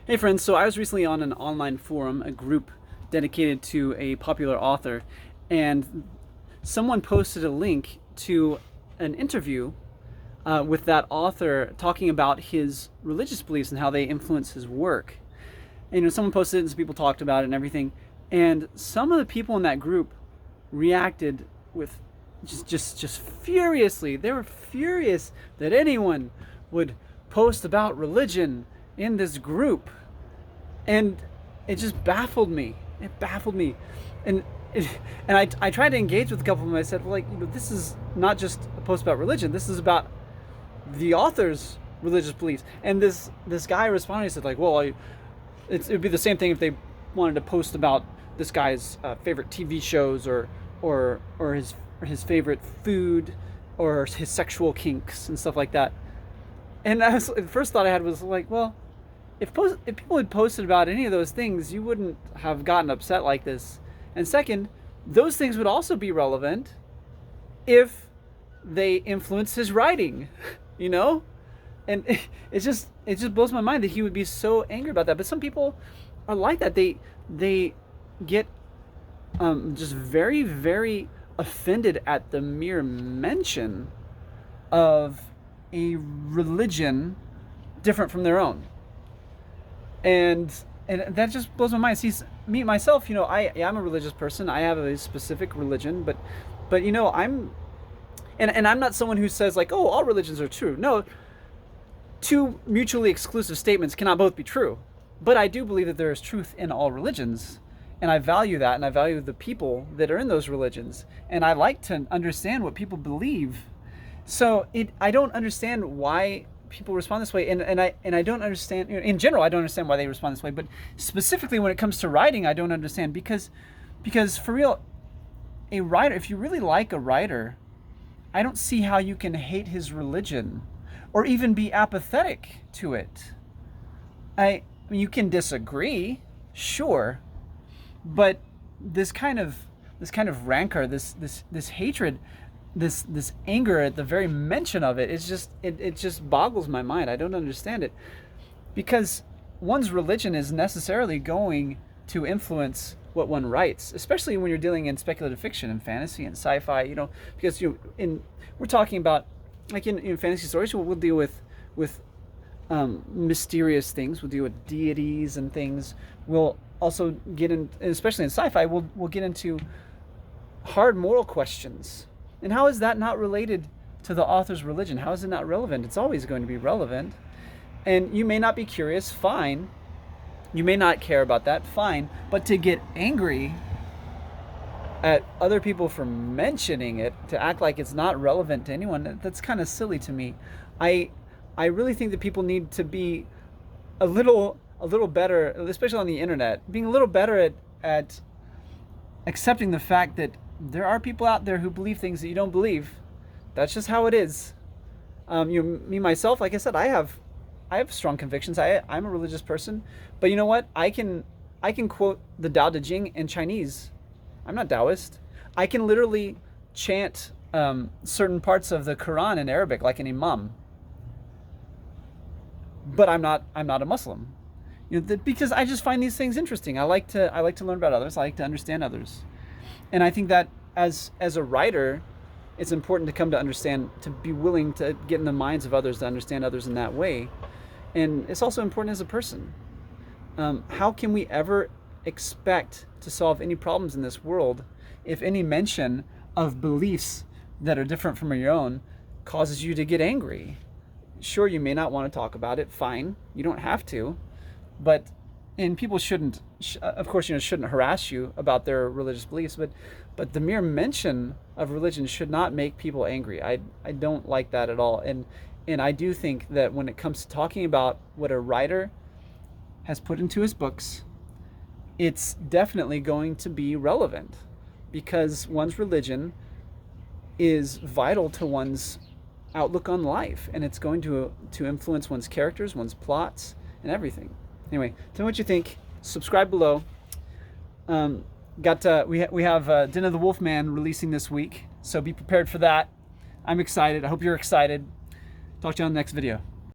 Hey friends, so I was recently on an online forum, a group dedicated to a popular author, and someone posted a link to an interview with that author talking about his religious beliefs and how they influence his work. And someone posted it and some people talked about it and everything. And some of the people in that group reacted with just furiously. They were furious that anyone would post about religion in this group, and it just baffled me. It baffled me, and I tried to engage with a couple of them. I said, well, this is not just a post about religion. This is about the author's religious beliefs. And this guy responded. He said, well, it would be the same thing if they wanted to post about this guy's favorite TV shows or his favorite food or his sexual kinks and stuff like that. And the first thought I had was well, if people had posted about any of those things, you wouldn't have gotten upset like this. And second, those things would also be relevant if they influenced his writing, And it just blows my mind that he would be so angry about that. But some people are like that. They get just very, very offended at the mere mention of a religion different from their own. And that just blows my mind. See, me myself, I'm a religious person. I have a specific religion, but I'm not someone who says all religions are true. No, two mutually exclusive statements cannot both be true. But I do believe that there is truth in all religions, and I value that, and I value the people that are in those religions, and I like to understand what people believe. So I don't understand why people respond this way, and I don't understand, in general, I don't understand why they respond this way, but specifically when it comes to writing, I don't understand, because for real, a writer, if you really like a writer, I don't see how you can hate his religion or even be apathetic to it. I mean, you can disagree, sure, but this kind of rancor, this hatred, this anger at the very mention of it, it just boggles my mind. I don't understand it, because one's religion is necessarily going to influence what one writes, especially when you're dealing in speculative fiction and fantasy and sci-fi. Because we're talking about in fantasy stories, we'll deal with mysterious things. We'll deal with deities and things. We'll also get in, especially in sci-fi, we'll get into hard moral questions. And how is that not related to the author's religion? How is it not relevant? It's always going to be relevant. And you may not be curious, fine. You may not care about that, fine. But to get angry at other people for mentioning it, to act like it's not relevant to anyone, that's kind of silly to me. I really think that people need to be a little better, especially on the internet, being a little better at accepting the fact that there are people out there who believe things that you don't believe. That's just how it is. Me myself, like I said, I have strong convictions. I'm a religious person, but you know what? I can quote the Tao Te Ching in Chinese. I'm not Taoist. I can literally chant certain parts of the Quran in Arabic like an imam. But I'm not a Muslim. Because I just find these things interesting. I like to learn about others. I like to understand others. And I think that as a writer, it's important to come to understand, to be willing to get in the minds of others, to understand others in that way. And it's also important as a person. How can we ever expect to solve any problems in this world if any mention of beliefs that are different from your own causes you to get angry? Sure, you may not want to talk about it. Fine, you don't have to. And people shouldn't, of course, shouldn't harass you about their religious beliefs, but the mere mention of religion should not make people angry. I don't like that at all. And I do think that when it comes to talking about what a writer has put into his books, it's definitely going to be relevant, because one's religion is vital to one's outlook on life, and it's going to influence one's characters, one's plots, and everything. Anyway, tell me what you think. Subscribe below. We have Den of the Wolfman releasing this week, so be prepared for that. I'm excited. I hope you're excited. Talk to you on the next video.